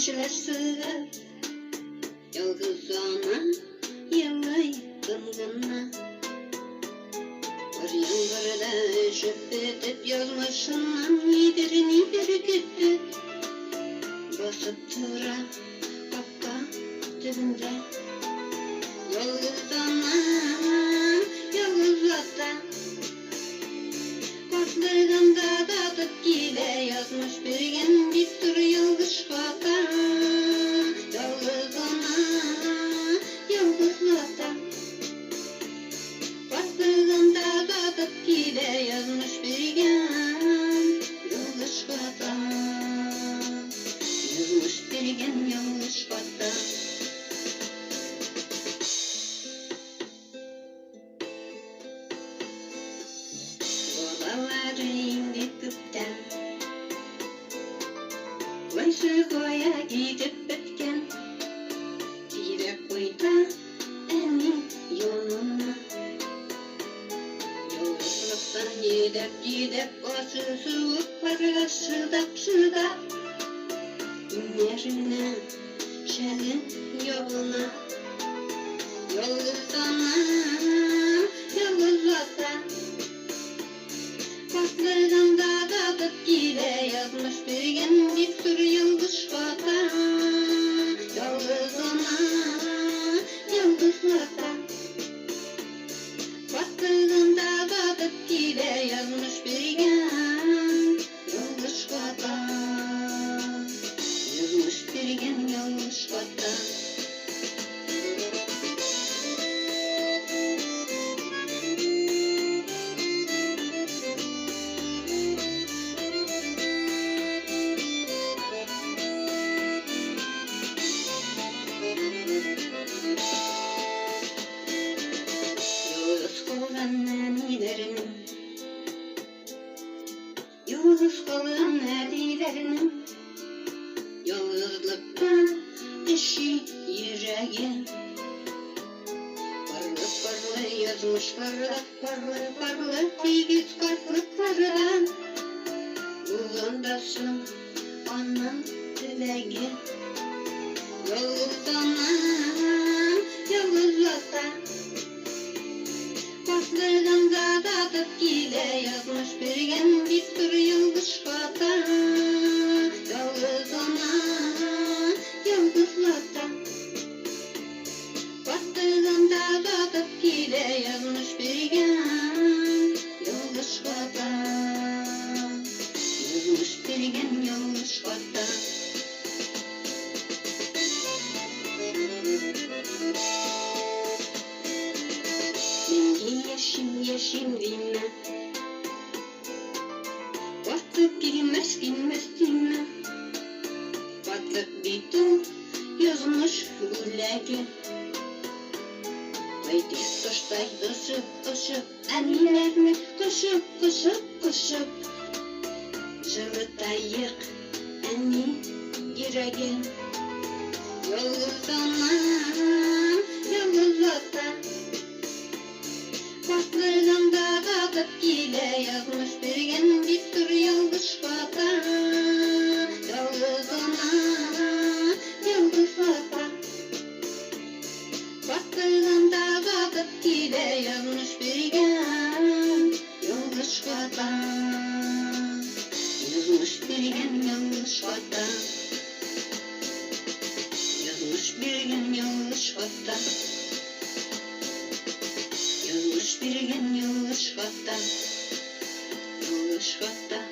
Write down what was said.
Geceler sığar yalnız ona, yılay gımgına. Var yıllarda şöp edip yazmışından nidir gitti. Basıp tıra kapka dibinde. Yalnız ona, yalnız ata. Kartlarında datıp gide yazmış bir gen bir yalnız hata. Yalnız ona, yalnız ata. Kartlarında datıp gide yazmış bir gen yalnız hata. Yazmış bir gen yalnız hata. Vayşı koya gidip bitken Direk koyda emin yoluna. Yolculuktan gidip başı soğuklara şıdap Günlerine şelin yoluna. Yalnız ana, yalnız ata. Kartlarında datıp gide yazmış bir gen bir yıldız hata. Yalnız ona, yalnız ata. Kartlarında datıp gide yazmış bir gen yıldız hata. Yazmış bir gen yıldız hata. Yalnız kalan nedilerinin yalnızlıktan eşi yüreği. Parlı yazmışlarda parlı tigiz kartlıklardan Uzandasın anın dileği. Yalnız ana, yalnız ata. Kartlarında datıp gide yazmış bir gen bir yıldız hata. Yalnız ona, yalnız ata. Kartlarında datıp gide yazmış bir gen yıldız hata. Yazmış bir gen yıldız hata. Yeşim dinle. Vakit girmez dinle. Vakit bitti yazmış güllegi. Haydi taştay taşıp anilerimi taşıp Zırtayık ani yüreği. Yalnız ana, yalnız ata. Kartlarında datıp gide yazmış bir gen bir yıldız hata. Yalnız ona, yalnız ata. Kartlarında datıp gide yazmış bir gen yıldız hata. Yazmış bir gen yıldız hata. Yazmış bir gen yıldız hata. Yazmış bir gen yıldız hata. Yıldız hata.